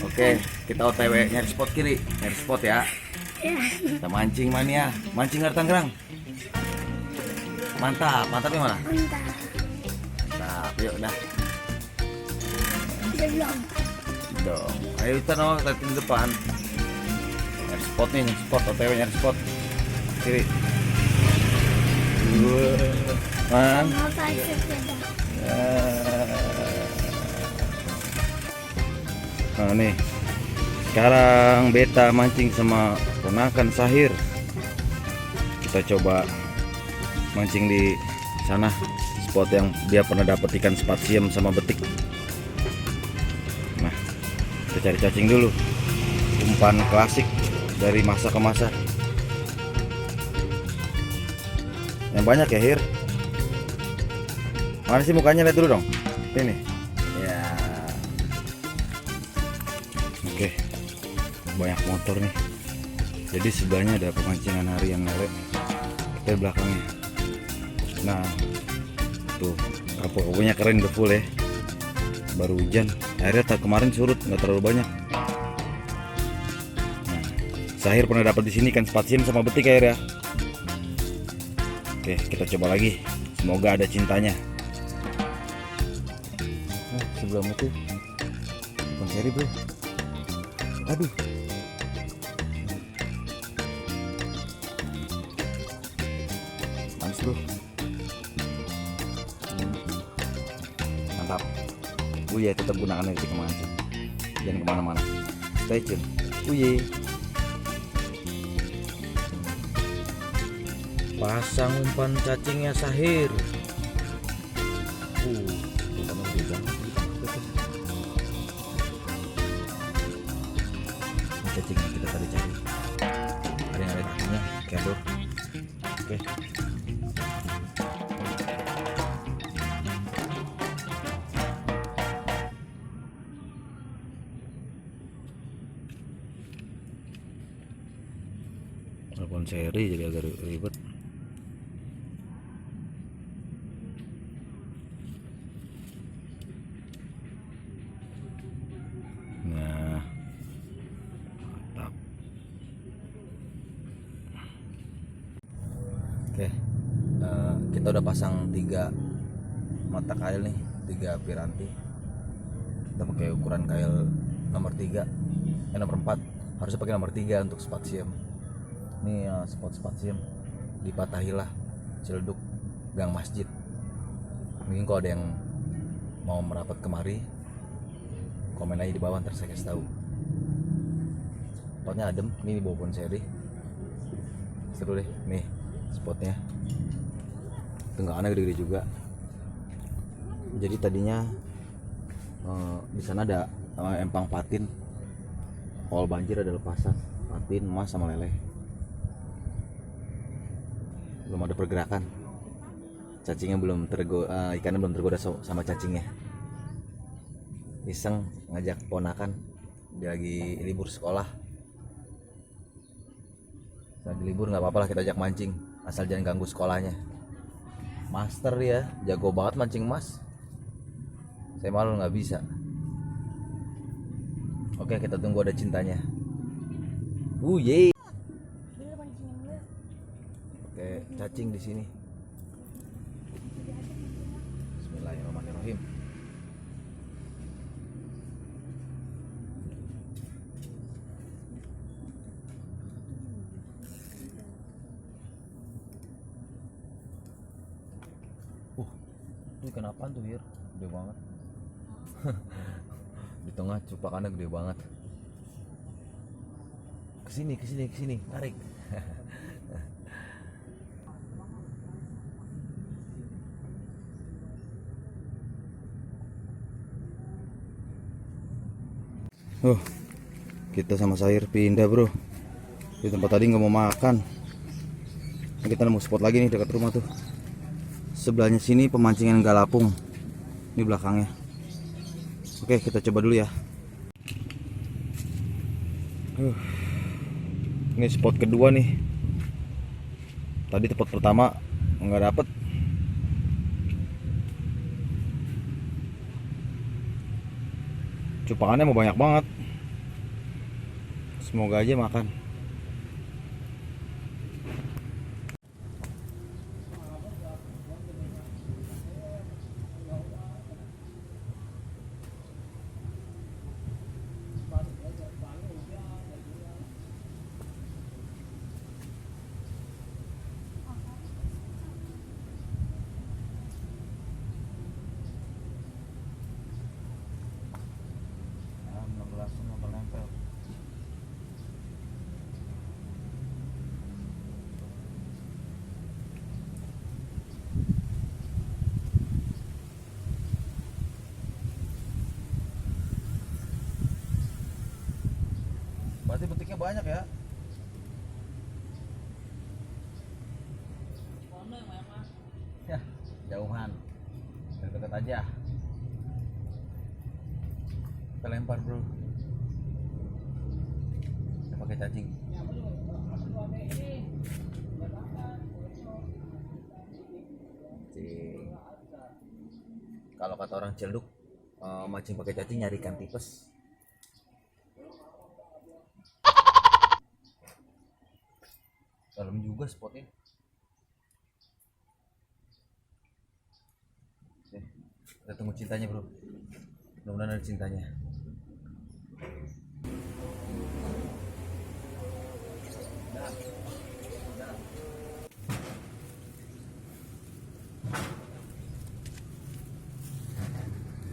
Oke, kita OTW nyari spot kiri, nyari spot ya. Kita mancing mania, mancing air Tangerang. Mantap, mantapnya mana? Mantap. Mantap, yuk dah. Belum. Dong. Ayo kita di depan. Nyari spot nih, nyari spot OTW nyari spot kiri. Man. Mau pakai sepeda. Nah nih, sekarang beta mancing sama ponakan Sahir. Kita coba mancing di sana, spot yang dia pernah dapat ikan spasium sama betik. Nah, kita cari cacing dulu. Umpan klasik dari masa ke masa. Yang banyak ya, Hir. Mana sih mukanya, lihat dulu dong. Ini. Ya. Oke. Banyak motor nih. Jadi sebelahnya ada pemancingan harian lele. Kita di belakangnya. Nah, tuh kapu-kapunya keren, udah full ya. Baru hujan. Airnya kemarin surut, nggak terlalu banyak. Nah, Sahir pernah dapat di sini kan spasium sama betik air ya. Oke, kita coba lagi. Semoga ada cintanya. Nah, sebelum itu bukan seri bro. Aduh. Mantap bro. Mantap. Ya tetap gunakan etik mancing. Jangan kemana-mana. Stay tune. Pasang umpan cacingnya Sahir. Cacing yang kita tadi cari. Ada yang ada kakinya, kendor. Oke. Telepon seri jadi agak ribet. Nah, mantap. Oke, kita udah pasang 3 mata kail nih, 3 piranti. Kita pakai ukuran kail nomor 3, nomor 4. Harusnya pakai nomor 3 untuk spasium. Ini spot spasium di Patahilah, Ciledug, Gang Masjid. Mungkin kalau ada yang mau merapat kemari, komen aja di bawah, ntar saya kasih tahu. Spotnya adem, ini di bawah pohon seri. Seru deh, nih spotnya. Tenggakannya gede-gede juga. Jadi tadinya di sana ada empang patin. Kalau banjir ada lepasan patin, emas sama lele. Belum ada pergerakan. Cacingnya belum tergoda, ikannya belum tergoda sama cacingnya. Iseng ngajak ponakan, dia lagi libur sekolah. Lagi libur nggak apa-apa lah, kita ajak mancing, asal jangan ganggu sekolahnya. Master dia, jago banget mancing emas. Saya malu nggak bisa. Oke, kita tunggu ada cintanya. Ye. Oke, cacing di sini. Bismillahirrahmanirrahim. Ini ikan apaan tuh, Hir? Gede banget. Di tengah cupakannya gede banget. Kesini, tarik. Kita sama Sahir pindah bro. Di tempat tadi nggak mau makan. Kita nemu spot lagi nih dekat rumah tuh. Sebelahnya sini pemancingan galapung. Ini belakangnya. Oke, kita coba dulu ya. Ini spot kedua nih. Tadi tempat pertama nggak dapet. Cupangannya mau banyak banget. Semoga aja makan. Langsung nempel. Berarti betiknya banyak ya? Ya, jauhan. Dekat aja. Kita lempar, bro. Kita pakai cacing. Kalau kata orang Ciledug, mancing pakai cacing nyari ikan tipes. Dalam juga spotnya. Oke, kita tunggu cintanya, bro. Mudah-mudahan ada cintanya.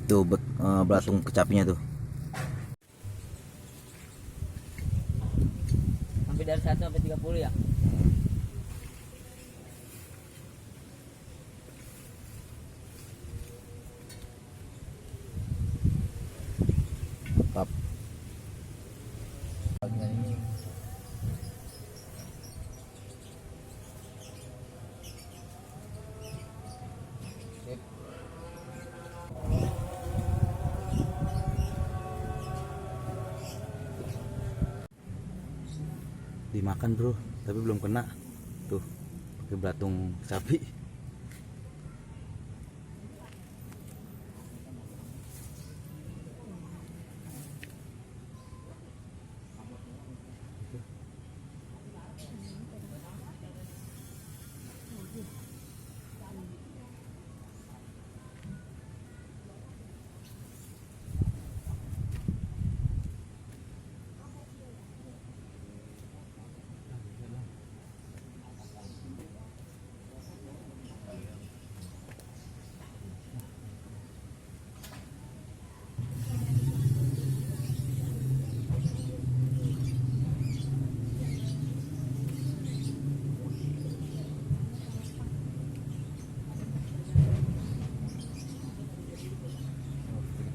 Tuh belatung kecapinya tuh. Sampai dari 1 sampai 30 ya. Mantap. Bagian ini. Sip. Dimakan, bro, tapi belum kena. Tuh, pakai belatung sapi.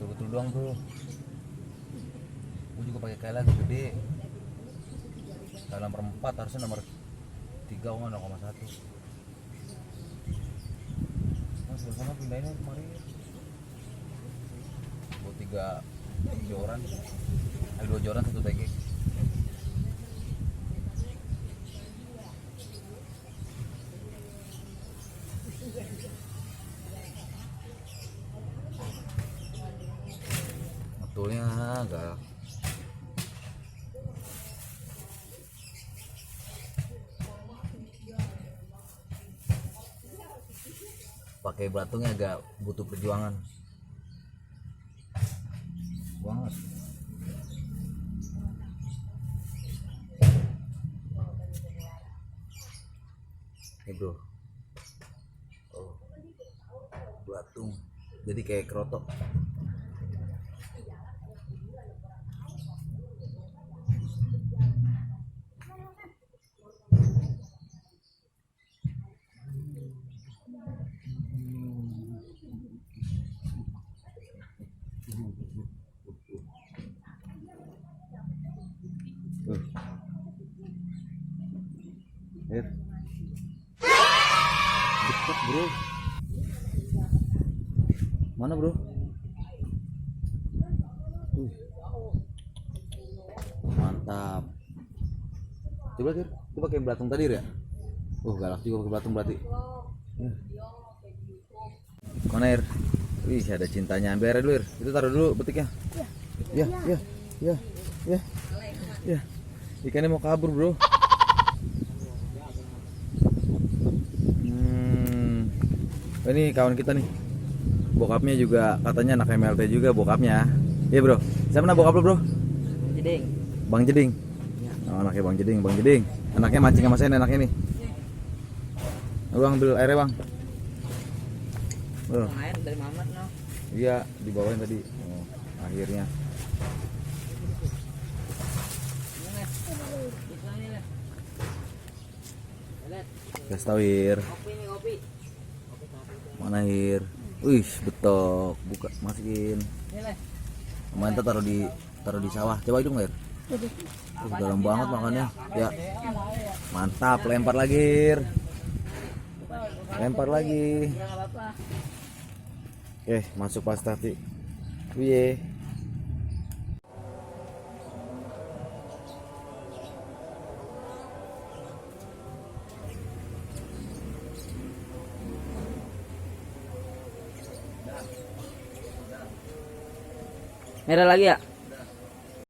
Betul-betul doang, bro. Gue juga pakai kail lagi gede. Kail nomor 4 harusnya nomor 3 0,1. Nah, sebelah sana pindahinnya kemarin. Buat 3 joran. 2 joran 1 tege. Betulnya agak pakai belatungnya agak butuh perjuangan banget. Nih, bro. Oh, belatung jadi kayak kerotok. Deket, bro. Mana, bro? Mantap. Coba, Kir. Itu pakai belatung tadi ya? Galak juga pakai belatung berarti. Koner. Wih, ada cintanya. Biar dulu, Ir. Itu taruh dulu betiknya. Ya. Ya. Ikannya mau kabur bro. Oh, ini kawan kita nih. Bokapnya juga katanya anak MLT juga bokapnya. Iya bro. Siapa nama bokap lu bro? Jeding. Bang Jeding. Oh, anaknya Bang Jeding, Bang Jeding. Anaknya mancing sama saya anaknya nih. Bang ambil airnya bang. Oh, Buang air dari Mamat no. iya dibawain tadi. Oh, akhirnya. Ini Les. Itu ini Les. Les. Gas tawir. Kopi nih kopi. Mana air? Wih, betok. Buka, masukin. Ini Les. Mantap taruh di sawah. Coba hidung air. Dalam banget makannya. Ya. Mantap, lempar lagi. Ir. Lempar lagi. Ya nggak apa-apa. Oke, masuk pas tadi. Wih. Merah lagi ya?